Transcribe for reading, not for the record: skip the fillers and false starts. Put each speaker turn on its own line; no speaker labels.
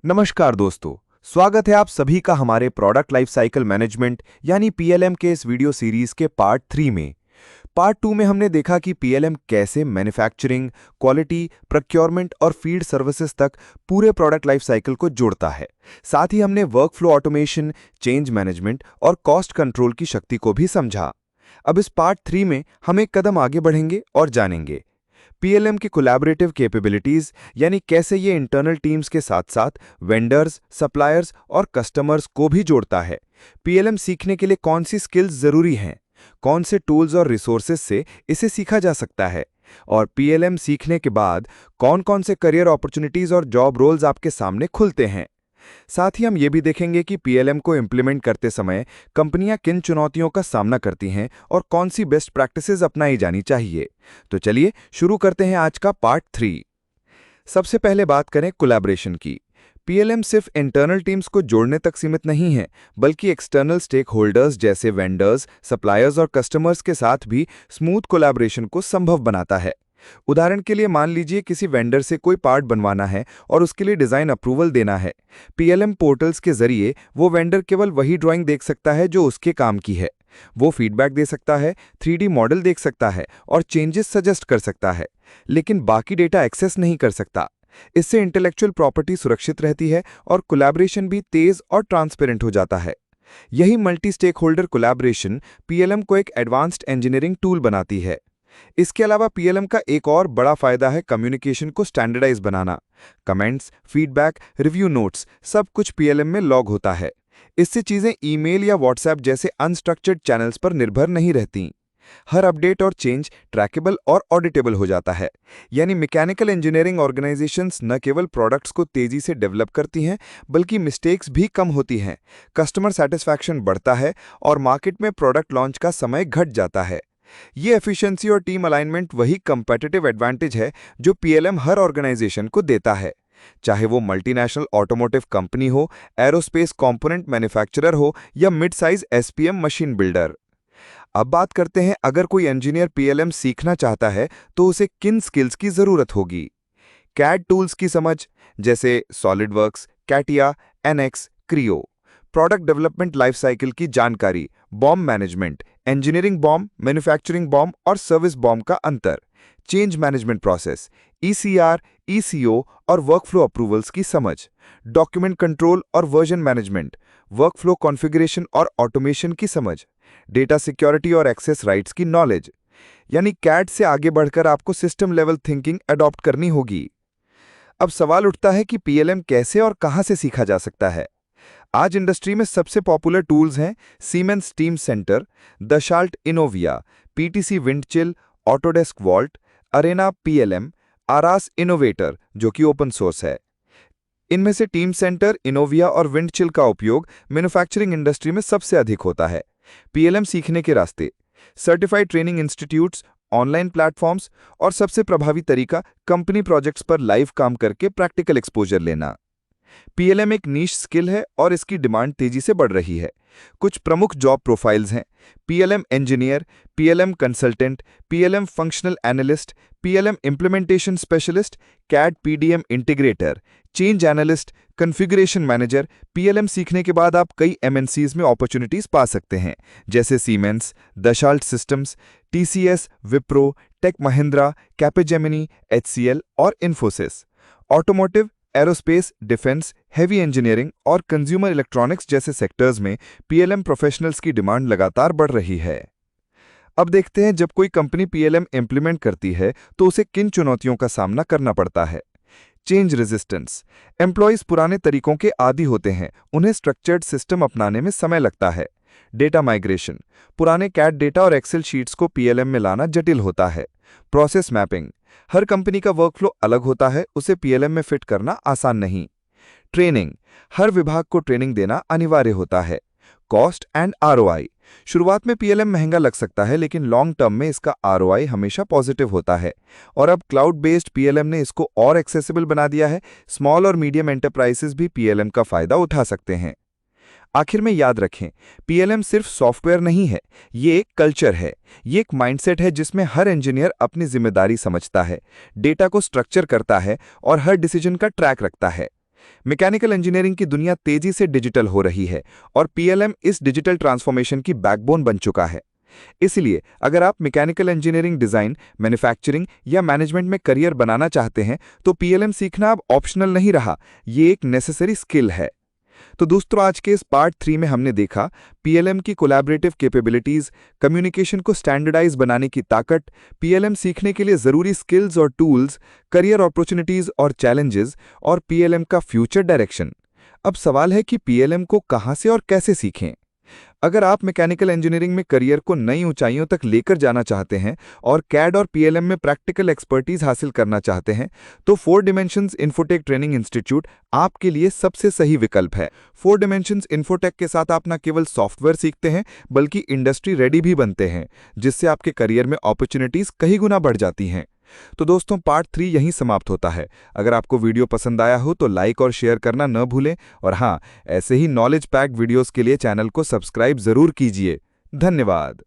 नमस्कार दोस्तों। स्वागत है आप सभी का हमारे प्रोडक्ट लाइफ साइकिल मैनेजमेंट यानी पीएलएम के इस वीडियो सीरीज के पार्ट 3 में। पार्ट 2 में हमने देखा कि पीएलएम कैसे मैन्युफैक्चरिंग, क्वालिटी, प्रोक्योरमेंट और फील्ड सर्विसेज तक पूरे प्रोडक्ट लाइफ साइकिल को जोड़ता है। साथ ही हमने work flow automation, change management और कॉस्ट कंट्रोल की शक्ति को भी समझा। अब इस पार्ट 3 में हम एक कदम आगे बढ़ेंगे और जानेंगे पीएलएम की कोलैबोरेटिव कैपेबिलिटीज, यानी कैसे ये इंटरनल टीम्स के साथ साथ वेंडर्स, सप्लायर्स और कस्टमर्स को भी जोड़ता है। पीएलएम सीखने के लिए कौन सी स्किल्स जरूरी हैं, कौन से टूल्स और रिसोर्सेज से इसे सीखा जा सकता है, और पीएलएम सीखने के बाद कौन कौन से करियर अपॉर्चुनिटीज और जॉब रोल्स आपके सामने खुलते हैं। साथ ही हम ये भी देखेंगे कि पीएलएम को इम्प्लीमेंट करते समय कंपनियां किन चुनौतियों का सामना करती हैं और कौन सी बेस्ट प्रैक्टिसेस अपनाई जानी चाहिए। तो चलिए शुरू करते हैं आज का पार्ट 3। सबसे पहले बात करें कोलैबोरेशन की। पीएलएम सिर्फ इंटरनल टीम्स को जोड़ने तक सीमित नहीं है, बल्कि एक्सटर्नल स्टेक होल्डर्स जैसे वेंडर्स, सप्लायर्स और कस्टमर्स के साथ भी स्मूथ कोलैबोरेशन को संभव बनाता है। उदाहरण के लिए मान लीजिए किसी वेंडर से कोई पार्ट बनवाना है और उसके लिए डिज़ाइन अप्रूवल देना है। पीएलएम पोर्टल्स के जरिए वो वेंडर केवल वही ड्राइंग देख सकता है जो उसके काम की है। वो फीडबैक दे सकता है, 3D मॉडल देख सकता है और चेंजेस सजेस्ट कर सकता है, लेकिन बाकी डेटा एक्सेस नहीं कर सकता। इससे इंटेलेक्चुअल प्रॉपर्टी सुरक्षित रहती है और कोलैबोरेशन भी तेज और ट्रांसपेरेंट हो जाता है। यही multi stake holder collaboration PLM को एक एडवांस्ड इंजीनियरिंग टूल बनाती है। इसके अलावा पीएलएम का एक और बड़ा फायदा है कम्युनिकेशन को स्टैंडर्डाइज बनाना। कमेंट्स, फीडबैक, रिव्यू नोट्स सब कुछ पीएलएम में लॉग होता है। इससे चीजें ईमेल या व्हाट्सएप जैसे अनस्ट्रक्चर्ड चैनल्स पर निर्भर नहीं रहती। हर अपडेट और चेंज ट्रैकेबल और ऑडिटेबल हो जाता है। यानी मैकेनिकल इंजीनियरिंग ऑर्गेनाइजेशंस न केवल प्रोडक्ट्स को तेजी से डेवलप करती हैं, बल्कि मिस्टेक्स भी कम होती हैं, कस्टमर सेटिस्फैक्शन बढ़ता है और मार्केट में प्रोडक्ट लॉन्च का समय घट जाता है। ये एफिशिएंसी और टीम अलाइनमेंट वही कंपेटिटिव एडवांटेज है जो पीएलएम हर ऑर्गेनाइजेशन को देता है, चाहे वो मल्टीनेशनल ऑटोमोटिव कंपनी हो, एरोस्पेस कंपोनेंट मैन्युफैक्चरर हो या mid size SPM machine builder. अब बात करते हैं, अगर कोई इंजीनियर पीएलएम सीखना चाहता है तो उसे किन स्किल्स की जरूरत होगी। कैड टूल्स की समझ, जैसे SolidWorks, CATIA, NX, Creo. Product development life cycle की जानकारी, BOM management, engineering BOM, manufacturing BOM और सर्विस बॉम्ब का अंतर। Change management process, ECR, ECO और वर्कफ्लो अप्रूवल्स की समझ। डॉक्यूमेंट कंट्रोल और वर्जन मैनेजमेंट, वर्कफ्लो कॉन्फ़िगरेशन और ऑटोमेशन की समझ। डेटा सिक्योरिटी और एक्सेस राइट्स की नॉलेज। यानी कैड से आगे बढ़कर आपको सिस्टम लेवल थिंकिंग अडॉप्ट करनी होगी। अब सवाल उठता है कि पीएलएम कैसे और कहां से सीखा जा सकता है। आज इंडस्ट्री में सबसे पॉपुलर टूल्स हैं Siemens Teamcenter, Dassault ENOVIA, PTC Windchill, Autodesk Vault, Arena PLM, Aras Innovator जो कि ओपन सोर्स है। इनमें से टीम सेंटर, इनोविया और विंडचिल का उपयोग मैन्युफैक्चरिंग इंडस्ट्री में सबसे अधिक होता है। पीएलएम सीखने के रास्ते, certified training institutes, online platforms और सबसे प्रभावी तरीका कंपनी प्रोजेक्ट्स पर लाइव काम करके प्रैक्टिकल एक्सपोजर लेना। पीएलएम एक नीश स्किल है और इसकी डिमांड तेजी से बढ़ रही है। कुछ प्रमुख जॉब प्रोफाइल्स हैं: PLM engineer, PLM consultant, PLM functional analyst, PLM implementation specialist, CAD PDM integrator, change analyst, configuration manager. PLM सीखने के बाद आप कई एमएनसीज में अपॉर्चुनिटीज पा सकते हैं, जैसे Siemens, Dassault systems, TCS, Wipro, tech Mahindra, Capgemini, HCL और Infosys. Automotive, aerospace, defence, heavy engineering और कंज्यूमर इलेक्ट्रॉनिक्स जैसे सेक्टर्स में पीएलएम प्रोफेशनल्स की डिमांड लगातार बढ़ रही है। अब देखते हैं, जब कोई कंपनी पीएलएम इंप्लीमेंट करती है तो उसे किन चुनौतियों का सामना करना पड़ता है। चेंज रेजिस्टेंस, एम्प्लॉयज पुराने तरीकों के आदी होते हैं, उन्हें स्ट्रक्चर्ड सिस्टम अपनाने में समय लगता है। डेटा माइग्रेशन, पुराने कैड डेटा और एक्सेल शीट्स को पीएलएम में लाना जटिल होता है। प्रोसेस मैपिंग, हर कंपनी का वर्कफ्लो अलग होता है, उसे पीएलएम में फिट करना आसान नहीं। ट्रेनिंग, हर विभाग को ट्रेनिंग देना अनिवार्य होता है। कॉस्ट एंड आरओआई, शुरुआत में पीएलएम महंगा लग सकता है, लेकिन लॉन्ग टर्म में इसका आरओआई हमेशा पॉजिटिव होता है। और अब क्लाउड बेस्ड पीएलएम ने इसको और एक्सेसिबल बना दिया है। स्मॉल और मीडियम एंटरप्राइजेस भी पीएलएम का फायदा उठा सकते हैं। आखिर में याद रखें, पीएलएम सिर्फ सॉफ्टवेयर नहीं है, ये एक कल्चर है। ये एक माइंडसेट है जिसमें हर इंजीनियर अपनी जिम्मेदारी समझता है, डेटा को स्ट्रक्चर करता है और हर डिसीजन का ट्रैक रखता है। मैकेनिकल इंजीनियरिंग की दुनिया तेजी से डिजिटल हो रही है और पीएलएम इस डिजिटल ट्रांसफॉर्मेशन की बैकबोन बन चुका है। इसलिए अगर आप मैकेनिकल इंजीनियरिंग डिजाइन, मैन्युफैक्चरिंग या मैनेजमेंट में करियर बनाना चाहते हैं तो पीएलएम सीखना अब ऑप्शनल नहीं रहा, ये एक नेसेसरी स्किल है। तो दोस्तों, आज के इस पार्ट 3 में हमने देखा पीएलएम की कोलैबोरेटिव कैपेबिलिटीज, कम्युनिकेशन को स्टैंडर्डाइज बनाने की ताकत, पीएलएम सीखने के लिए जरूरी स्किल्स और टूल्स, करियर अपॉर्चुनिटीज और चैलेंजेस और पीएलएम का फ्यूचर डायरेक्शन। अब सवाल है कि पीएलएम को कहां से और कैसे सीखें। अगर आप मैकेनिकल इंजीनियरिंग में करियर को नई ऊंचाइयों तक लेकर जाना चाहते हैं और कैड और पीएलएम में प्रैक्टिकल एक्सपर्टीज हासिल करना चाहते हैं तो 4 डिमेंशंस इन्फोटेक ट्रेनिंग इंस्टीट्यूट आपके लिए सबसे सही विकल्प है। 4 डिमेंशंस इन्फोटेक के साथ आप न केवल सॉफ्टवेयर सीखते हैं बल्कि इंडस्ट्री रेडी भी बनते हैं, जिससे आपके करियर में अपॉर्चुनिटीज कई गुना बढ़ जाती हैं। तो दोस्तों, पार्ट 3 यहीं समाप्त होता है। अगर आपको वीडियो पसंद आया हो तो लाइक और शेयर करना न भूलें और हाँ, ऐसे ही नॉलेज पैक वीडियोस के लिए चैनल को सब्सक्राइब जरूर कीजिए। धन्यवाद।